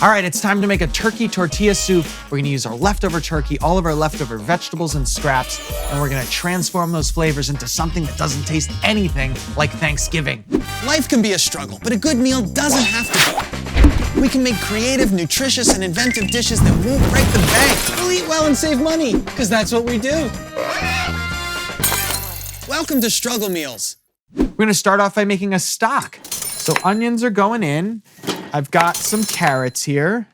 All right, it's time to make a turkey tortilla soup. We're gonna use our leftover turkey, all of our leftover vegetables and scraps, and we're gonna transform those flavors into something that doesn't taste anything like Thanksgiving. Life can be a struggle, but a good meal doesn't have to be. We can make creative, nutritious, and inventive dishes that won't break the bank. We'll eat well and save money, because that's what we do. Welcome to Struggle Meals. We're gonna start off by making a stock. So onions are going in. I've got some carrots here.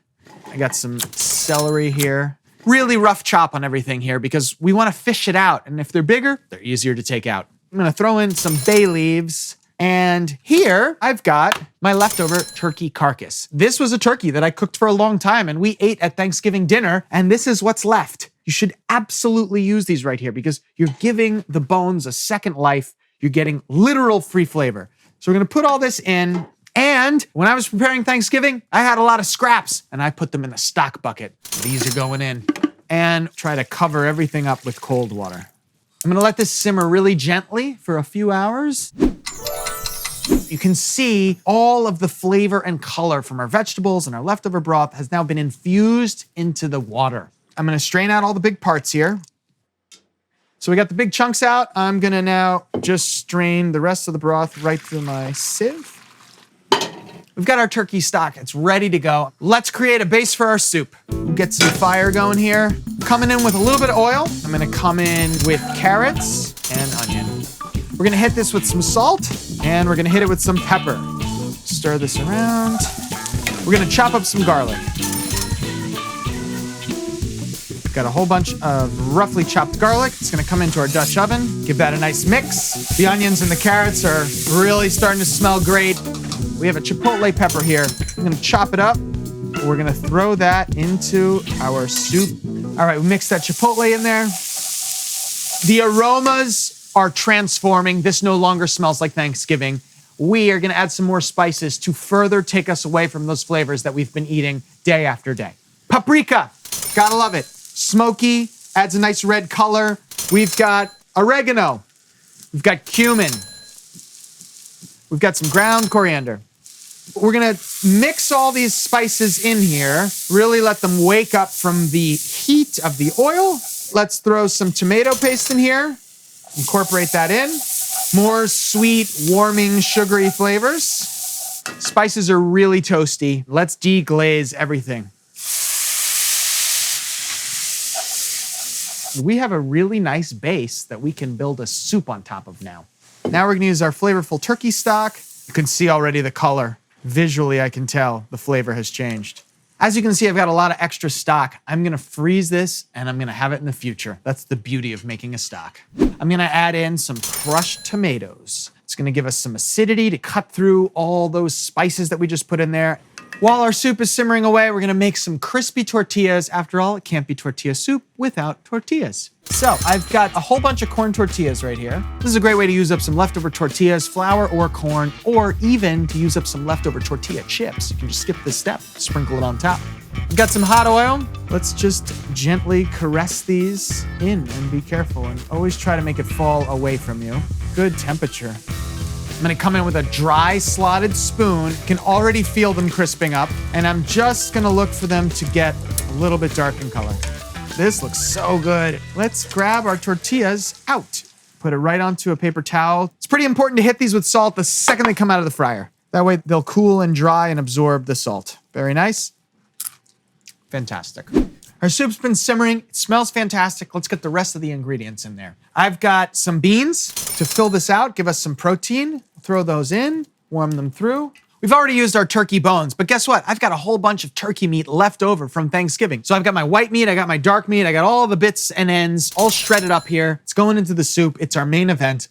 I got some celery here. Really rough chop on everything here because we want to fish it out. And if they're bigger, they're easier to take out. I'm gonna throw in some bay leaves. And here I've got my leftover turkey carcass. This was a turkey that I cooked for a long time and we ate at Thanksgiving dinner, and this is what's left. You should absolutely use these right here because you're giving the bones a second life. You're getting literal free flavor. So we're gonna put all this in. And when I was preparing Thanksgiving, I had a lot of scraps and I put them in the stock bucket. These are going in. And try to cover everything up with cold water. I'm gonna let this simmer really gently for a few hours. You can see all of the flavor and color from our vegetables and our leftover broth has now been infused into the water. I'm gonna strain out all the big parts here. So we got the big chunks out. I'm gonna now just strain the rest of the broth right through my sieve. We've got our turkey stock, it's ready to go. Let's create a base for our soup. We'll get some fire going here. Coming in with a little bit of oil. I'm gonna come in with carrots and onion. We're gonna hit this with some salt and we're gonna hit it with some pepper. Stir this around. We're gonna chop up some garlic. Got a whole bunch of roughly chopped garlic. It's gonna come into our Dutch oven. Give that a nice mix. The onions and the carrots are really starting to smell great. We have a chipotle pepper here. I'm gonna chop it up. We're gonna throw that into our soup. All right, we mix that chipotle in there. The aromas are transforming. This no longer smells like Thanksgiving. We are gonna add some more spices to further take us away from those flavors that we've been eating day after day. Paprika, gotta love it. Smoky, adds a nice red color. We've got oregano. We've got cumin. We've got some ground coriander. We're gonna mix all these spices in here, really let them wake up from the heat of the oil. Let's throw some tomato paste in here, incorporate that in. More sweet, warming, sugary flavors. Spices are really toasty. Let's deglaze everything. We have a really nice base that we can build a soup on top of now. Now we're gonna use our flavorful turkey stock. You can see already the color. Visually, I can tell the flavor has changed. As you can see, I've got a lot of extra stock. I'm gonna freeze this and I'm gonna have it in the future. That's the beauty of making a stock. I'm gonna add in some crushed tomatoes. It's gonna give us some acidity to cut through all those spices that we just put in there. While our soup is simmering away, we're gonna make some crispy tortillas. After all, it can't be tortilla soup without tortillas. So I've got a whole bunch of corn tortillas right here. This is a great way to use up some leftover tortillas, flour or corn, or even to use up some leftover tortilla chips. You can just skip this step, sprinkle it on top. I've got some hot oil. Let's just gently caress these in and be careful and always try to make it fall away from you. Good temperature. I'm gonna come in with a dry slotted spoon. Can already feel them crisping up. And I'm just gonna look for them to get a little bit dark in color. This looks so good. Let's grab our tortillas out. Put it right onto a paper towel. It's pretty important to hit these with salt the second they come out of the fryer. That way they'll cool and dry and absorb the salt. Very nice. Fantastic. Our soup's been simmering. It smells fantastic. Let's get the rest of the ingredients in there. I've got some beans to fill this out, give us some protein. Throw those in, warm them through. We've already used our turkey bones, but guess what? I've got a whole bunch of turkey meat left over from Thanksgiving. So I've got my white meat, I got my dark meat, I got all the bits and ends all shredded up here. It's going into the soup. It's our main event.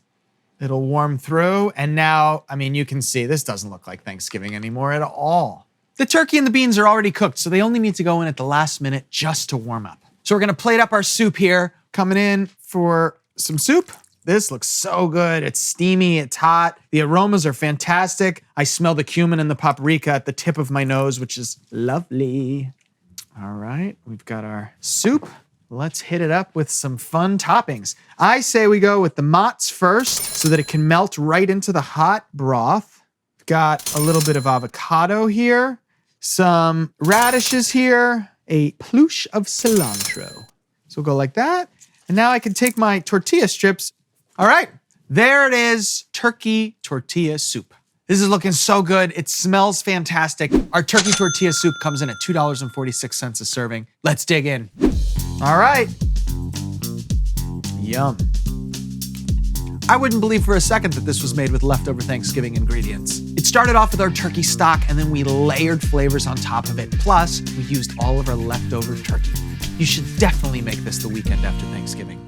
It'll warm through. And now, I mean, you can see this doesn't look like Thanksgiving anymore at all. The turkey and the beans are already cooked, so they only need to go in at the last minute just to warm up. So we're gonna plate up our soup here. Coming in for some soup. This looks so good. It's steamy, it's hot. The aromas are fantastic. I smell the cumin and the paprika at the tip of my nose, which is lovely. All right, we've got our soup. Let's hit it up with some fun toppings. I say we go with the mozz first so that it can melt right into the hot broth. Got a little bit of avocado here. some radishes here, a ploosh of cilantro. So we'll go like that. And now I can take my tortilla strips. All right, there it is, turkey tortilla soup. This is looking so good. It smells fantastic. Our turkey tortilla soup comes in at $2.46 a serving. Let's dig in. All right. Yum. I wouldn't believe for a second that this was made with leftover Thanksgiving ingredients. It started off with our turkey stock and then we layered flavors on top of it. Plus, we used all of our leftover turkey. You should definitely make this the weekend after Thanksgiving.